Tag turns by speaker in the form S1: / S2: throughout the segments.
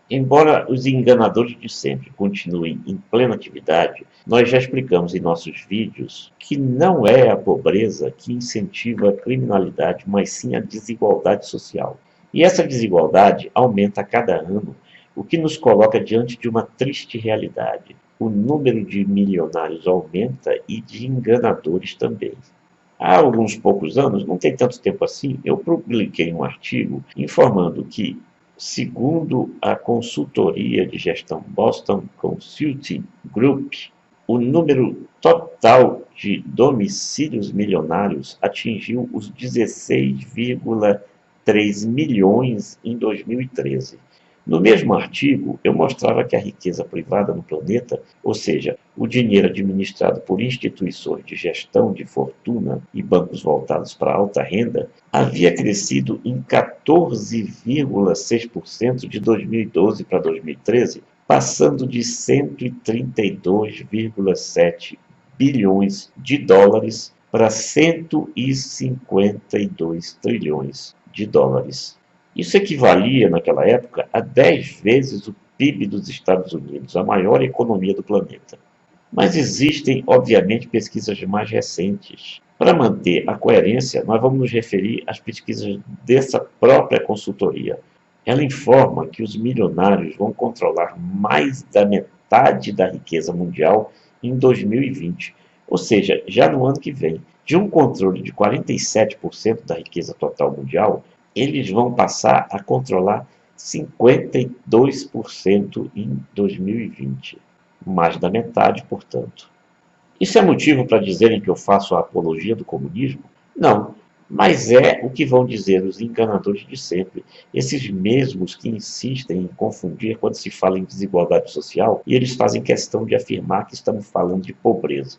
S1: Embora os enganadores de sempre continuem em plena atividade, nós já explicamos em nossos vídeos que não é a pobreza que incentiva a criminalidade, mas sim a desigualdade social. E essa desigualdade aumenta a cada ano, o que nos coloca diante de uma triste realidade. O número de milionários aumenta e de enganadores também. Há alguns poucos anos, não tem tanto tempo assim, eu publiquei um artigo informando que, segundo a consultoria de gestão Boston Consulting Group, o número total de domicílios milionários atingiu os 16,3 milhões em 2013. No mesmo artigo, eu mostrava que a riqueza privada no planeta, ou seja, o dinheiro administrado por instituições de gestão de fortuna e bancos voltados para a alta renda, havia crescido em 14,6% de 2012 para 2013, passando de 132,7 bilhões de dólares para 152 trilhões de dólares. Isso equivalia, naquela época, a 10 vezes o PIB dos Estados Unidos, a maior economia do planeta. Mas existem, obviamente, pesquisas mais recentes. Para manter a coerência, nós vamos nos referir às pesquisas dessa própria consultoria. Ela informa que os milionários vão controlar mais da metade da riqueza mundial em 2020, ou seja, já no ano que vem. De um controle de 47% da riqueza total mundial, eles vão passar a controlar 52% em 2020. Mais da metade, portanto. Isso é motivo para dizerem que eu faço a apologia do comunismo? Não, mas é o que vão dizer os enganadores de sempre, esses mesmos que insistem em confundir quando se fala em desigualdade social e eles fazem questão de afirmar que estamos falando de pobreza.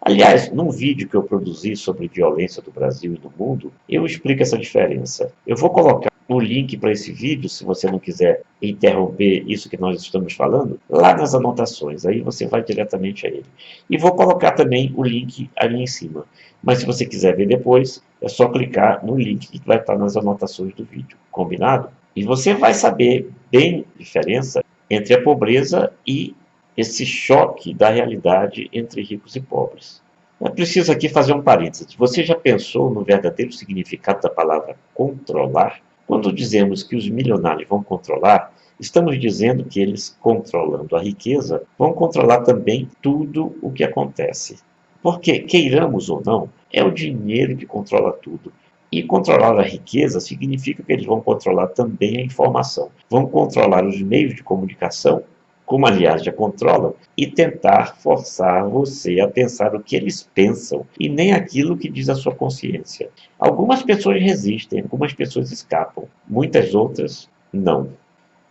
S1: Aliás, num vídeo que eu produzi sobre violência do Brasil e do mundo, eu explico essa diferença. Eu vou colocar o link para esse vídeo, se você não quiser interromper isso que nós estamos falando, lá nas anotações, aí você vai diretamente a ele. E vou colocar também o link ali em cima. Mas se você quiser ver depois, é só clicar no link que vai estar nas anotações do vídeo, combinado? E você vai saber bem a diferença entre a pobreza e esse choque da realidade entre ricos e pobres. É preciso aqui fazer um parênteses. Você já pensou no verdadeiro significado da palavra controlar? Quando dizemos que os milionários vão controlar, estamos dizendo que eles, controlando a riqueza, vão controlar também tudo o que acontece. Porque, queiramos ou não, é o dinheiro que controla tudo. E controlar a riqueza significa que eles vão controlar também a informação. Vão controlar os meios de comunicação, como aliás já controlam, e tentar forçar você a pensar o que eles pensam e nem aquilo que diz a sua consciência. Algumas pessoas resistem, algumas pessoas escapam, muitas outras não.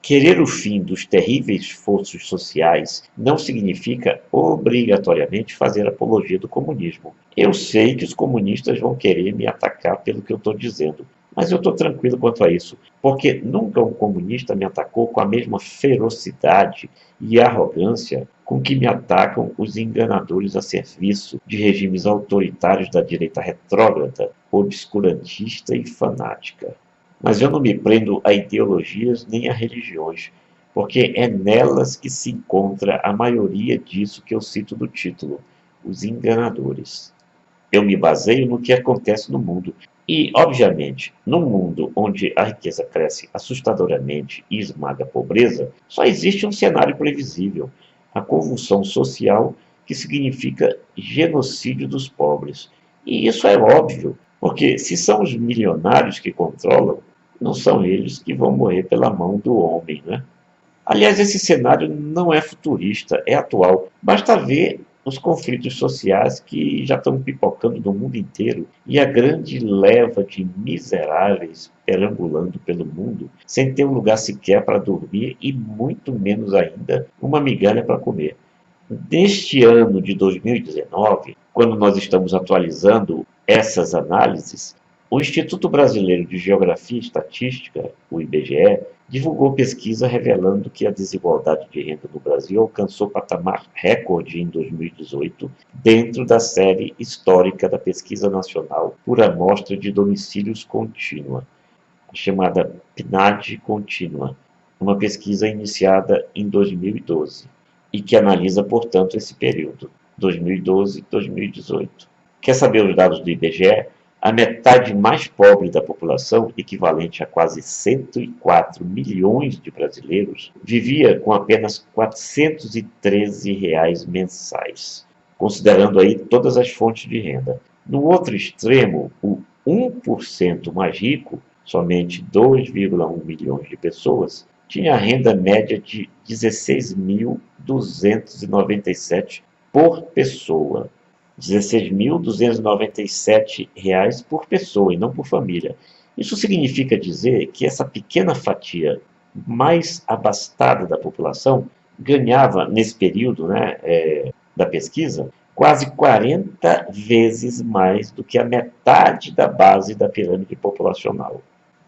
S1: Querer o fim dos terríveis esforços sociais não significa obrigatoriamente fazer apologia do comunismo. Eu sei que os comunistas vão querer me atacar pelo que eu estou dizendo, mas eu estou tranquilo quanto a isso, porque nunca um comunista me atacou com a mesma ferocidade e arrogância com que me atacam os enganadores a serviço de regimes autoritários da direita retrógrada, obscurantista e fanática. Mas eu não me prendo a ideologias nem a religiões, porque é nelas que se encontra a maioria disso que eu cito do título, os enganadores. Eu me baseio no que acontece no mundo. E, obviamente, num mundo onde a riqueza cresce assustadoramente e esmaga a pobreza, só existe um cenário previsível: a convulsão social, que significa genocídio dos pobres. E isso é óbvio, porque se são os milionários que controlam, não são eles que vão morrer pela mão do homem, né? Aliás, esse cenário não é futurista, é atual. Basta ver os conflitos sociais que já estão pipocando no mundo inteiro e a grande leva de miseráveis perambulando pelo mundo sem ter um lugar sequer para dormir e muito menos ainda uma migalha para comer. Neste ano de 2019, quando nós estamos atualizando essas análises, o Instituto Brasileiro de Geografia e Estatística, o IBGE, divulgou pesquisa revelando que a desigualdade de renda no Brasil alcançou patamar recorde em 2018, dentro da série histórica da Pesquisa Nacional por Amostra de Domicílios Contínua, chamada PNAD Contínua. uma pesquisa iniciada em 2012 e que analisa, portanto, esse período, 2012-2018. Quer saber os dados do IBGE? A metade mais pobre da população, equivalente a quase 104 milhões de brasileiros, vivia com apenas R$ 413 mensais, considerando aí todas as fontes de renda. No outro extremo, o 1% mais rico, somente 2,1 milhões de pessoas, tinha a renda média de R$ 16.297 por pessoa. R$ 16.297 por pessoa e não por família. Isso significa dizer que essa pequena fatia mais abastada da população ganhava, nesse período da pesquisa, quase 40 vezes mais do que a metade da base da pirâmide populacional.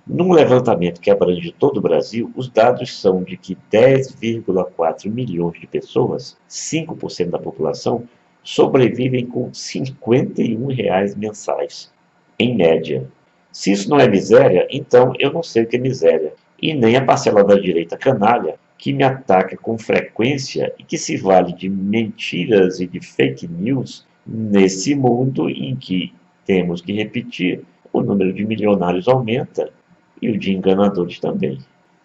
S1: Num levantamento que abrange todo o Brasil, os dados são de que 10,4 milhões de pessoas, 5% da população, sobrevivem com R$ 51 mensais, em média. Se isso não é miséria, então eu não sei o que é miséria, e nem a parcela da direita canalha, que me ataca com frequência e que se vale de mentiras e de fake news nesse mundo em que temos que repetir, o número de milionários aumenta e o de enganadores também.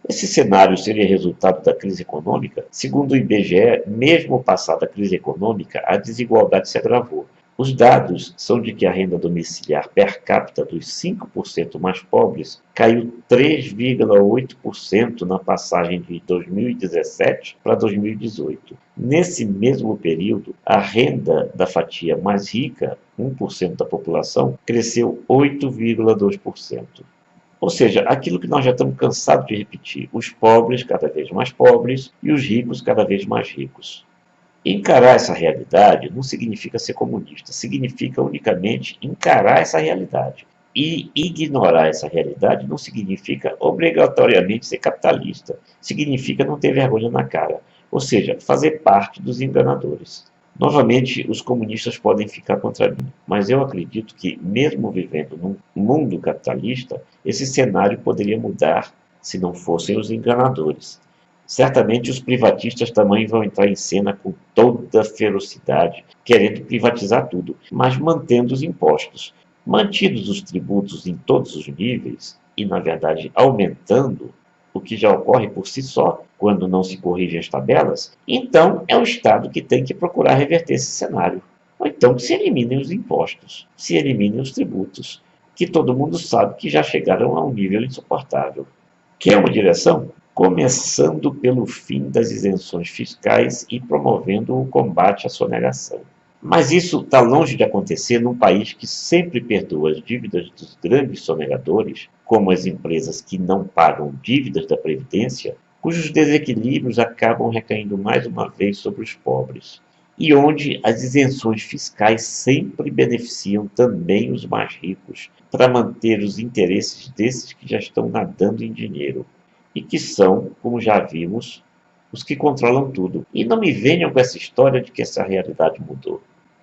S1: Esse cenário seria resultado da crise econômica? Segundo o IBGE, mesmo passada a crise econômica, a desigualdade se agravou. Os dados são de que a renda domiciliar per capita dos 5% mais pobres caiu 3,8% na passagem de 2017 para 2018. Nesse mesmo período, a renda da fatia mais rica, 1% da população, cresceu 8,2%. Ou seja, aquilo que nós já estamos cansados de repetir: os pobres cada vez mais pobres e os ricos cada vez mais ricos. Encarar essa realidade não significa ser comunista, significa unicamente encarar essa realidade. E ignorar essa realidade não significa obrigatoriamente ser capitalista, significa não ter vergonha na cara, ou seja, fazer parte dos enganadores. Novamente, os comunistas podem ficar contra mim, mas eu acredito que, mesmo vivendo num mundo capitalista, esse cenário poderia mudar se não fossem os enganadores. Certamente os privatistas também vão entrar em cena com toda ferocidade, querendo privatizar tudo, mas mantendo os impostos. Mantidos os tributos em todos os níveis, e na verdade aumentando, o que já ocorre por si só, quando não se corrigem as tabelas, então é o Estado que tem que procurar reverter esse cenário. Ou então que se eliminem os impostos, se eliminem os tributos, que todo mundo sabe que já chegaram a um nível insuportável. Que é uma direção? Começando pelo fim das isenções fiscais e promovendo o combate à sonegação. Mas isso está longe de acontecer num país que sempre perdoa as dívidas dos grandes sonegadores, como as empresas que não pagam dívidas da Previdência, cujos desequilíbrios acabam recaindo mais uma vez sobre os pobres, e onde as isenções fiscais sempre beneficiam também os mais ricos, para manter os interesses desses que já estão nadando em dinheiro, e que são, como já vimos, os que controlam tudo. E não me venham com essa história de que essa realidade mudou,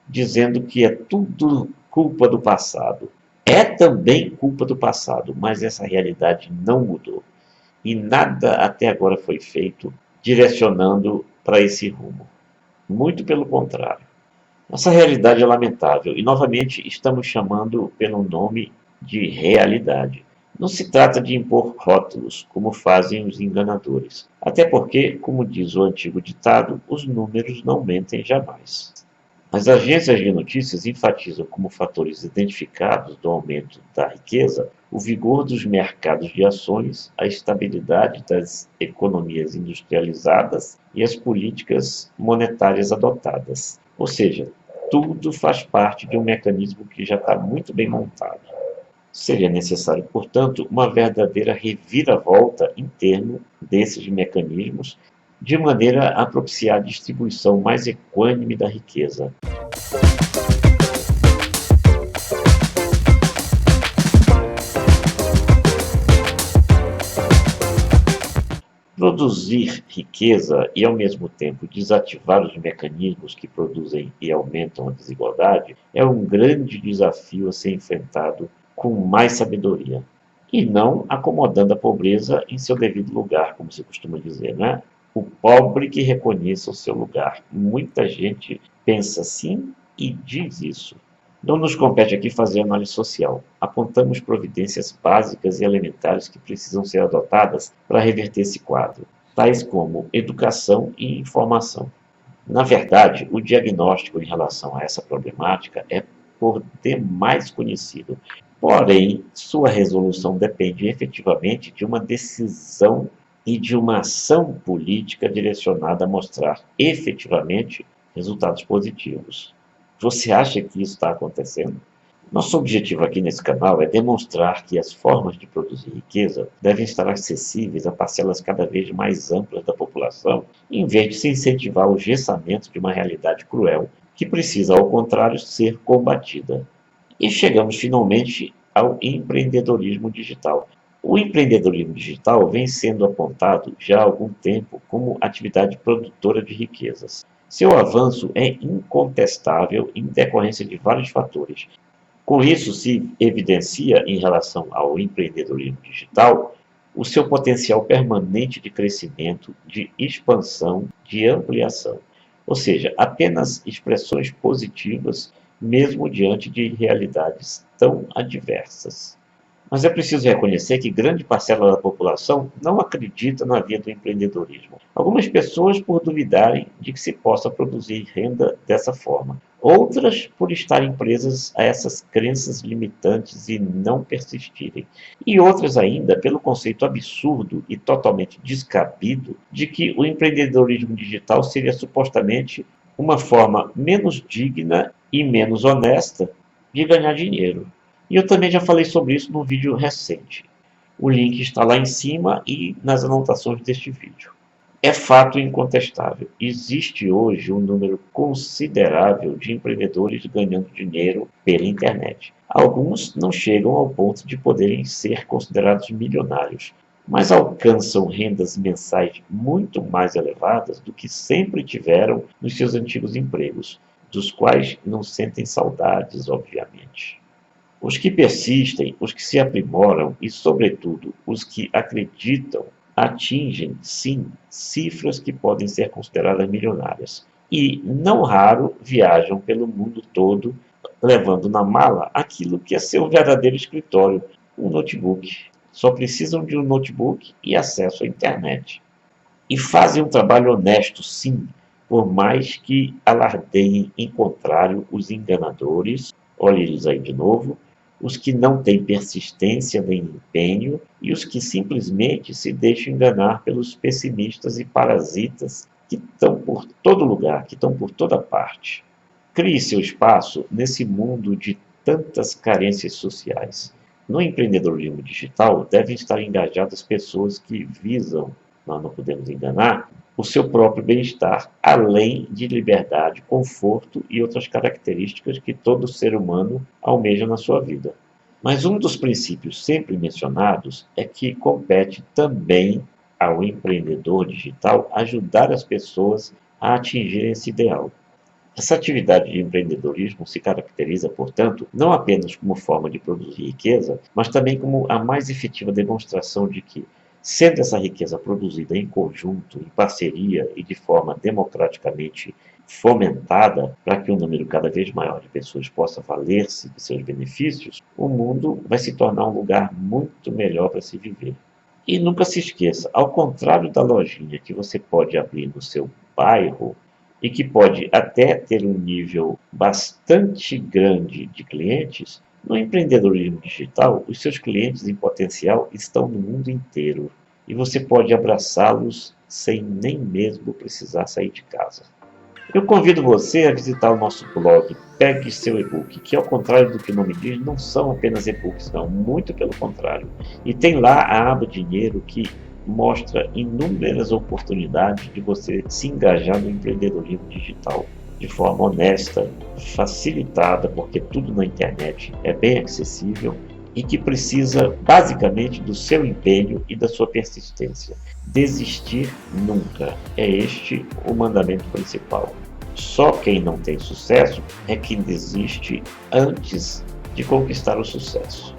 S1: dizendo que é tudo culpa do passado. É também culpa do passado, mas essa realidade não mudou. E nada até agora foi feito direcionando para esse rumo. Muito pelo contrário. Essa realidade é lamentável e, novamente, estamos chamando pelo nome de realidade. Não se trata de impor rótulos, como fazem os enganadores. Até porque, como diz o antigo ditado, os números não mentem jamais. As agências de notícias enfatizam como fatores identificados do aumento da riqueza o vigor dos mercados de ações, a estabilidade das economias industrializadas e as políticas monetárias adotadas. Ou seja, tudo faz parte de um mecanismo que já está muito bem montado. Seria necessário, portanto, uma verdadeira reviravolta em termos desses mecanismos, de maneira a propiciar a distribuição mais equânime da riqueza. Produzir riqueza e, ao mesmo tempo, desativar os mecanismos que produzem e aumentam a desigualdade é um grande desafio a ser enfrentado com mais sabedoria. e não acomodando a pobreza em seu devido lugar, como se costuma dizer, né? O pobre que reconheça o seu lugar. Muita gente pensa assim e diz isso. Não nos compete aqui fazer análise social. Apontamos providências básicas e elementares que precisam ser adotadas para reverter esse quadro, tais como educação e informação. Na verdade, o diagnóstico em relação a essa problemática é por demais conhecido. Porém, sua resolução depende efetivamente de uma decisão e de uma ação política direcionada a mostrar efetivamente resultados positivos. Você acha que isso está acontecendo? Nosso objetivo aqui nesse canal é demonstrar que as formas de produzir riqueza devem estar acessíveis a parcelas cada vez mais amplas da população, em vez de se incentivar o gessamento de uma realidade cruel que precisa, ao contrário, ser combatida. E chegamos finalmente ao empreendedorismo digital. O empreendedorismo digital vem sendo apontado já há algum tempo como atividade produtora de riquezas. Seu avanço é incontestável em decorrência de vários fatores. Com isso, se evidencia, em relação ao empreendedorismo digital, o seu potencial permanente de crescimento, de expansão, de ampliação. Ou seja, apenas expressões positivas, mesmo diante de realidades tão adversas. Mas é preciso reconhecer que grande parcela da população não acredita na via do empreendedorismo. Algumas pessoas por duvidarem de que se possa produzir renda dessa forma. Outras por estarem presas a essas crenças limitantes e não persistirem. E outras ainda pelo conceito absurdo e totalmente descabido de que o empreendedorismo digital seria supostamente uma forma menos digna e menos honesta de ganhar dinheiro. E eu também já falei sobre isso num vídeo recente. O link está lá em cima e nas anotações deste vídeo. É fato incontestável. Existe hoje um número considerável de empreendedores ganhando dinheiro pela internet. Alguns não chegam ao ponto de poderem ser considerados milionários, mas alcançam rendas mensais muito mais elevadas do que sempre tiveram nos seus antigos empregos, dos quais não sentem saudades, obviamente. Os que persistem, os que se aprimoram e, sobretudo, os que acreditam, atingem, sim, cifras que podem ser consideradas milionárias. E, não raro, viajam pelo mundo todo, levando na mala aquilo que é seu verdadeiro escritório, um notebook. Só precisam de um notebook e acesso à internet. E fazem um trabalho honesto, sim, por mais que alardeiem em contrário os enganadores, olhe eles aí de novo, os que não têm persistência nem empenho e os que simplesmente se deixam enganar pelos pessimistas e parasitas que estão por todo lugar, que estão por toda parte. Crie seu espaço nesse mundo de tantas carências sociais. No empreendedorismo digital devem estar engajadas pessoas que visam, nós não podemos enganar, o seu próprio bem-estar, além de liberdade, conforto e outras características que todo ser humano almeja na sua vida. Mas um dos princípios sempre mencionados é que compete também ao empreendedor digital ajudar as pessoas a atingirem esse ideal. Essa atividade de empreendedorismo se caracteriza, portanto, não apenas como forma de produzir riqueza, mas também como a mais efetiva demonstração de que, sendo essa riqueza produzida em conjunto, em parceria e de forma democraticamente fomentada para que um número cada vez maior de pessoas possa valer-se de seus benefícios, o mundo vai se tornar um lugar muito melhor para se viver. E nunca se esqueça, ao contrário da lojinha que você pode abrir no seu bairro e que pode até ter um nível bastante grande de clientes, no empreendedorismo digital, os seus clientes em potencial estão no mundo inteiro e você pode abraçá-los sem nem mesmo precisar sair de casa. Eu convido você a visitar o nosso blog Pegue Seu E-Book, que ao contrário do que o nome diz, não são apenas e-books, não, muito pelo contrário. E tem lá a aba Dinheiro que mostra inúmeras oportunidades de você se engajar no empreendedorismo digital de forma honesta, facilitada, porque tudo na internet é bem acessível e que precisa basicamente do seu empenho e da sua persistência. Desistir nunca é este o mandamento principal. Só quem não tem sucesso é quem desiste antes de conquistar o sucesso.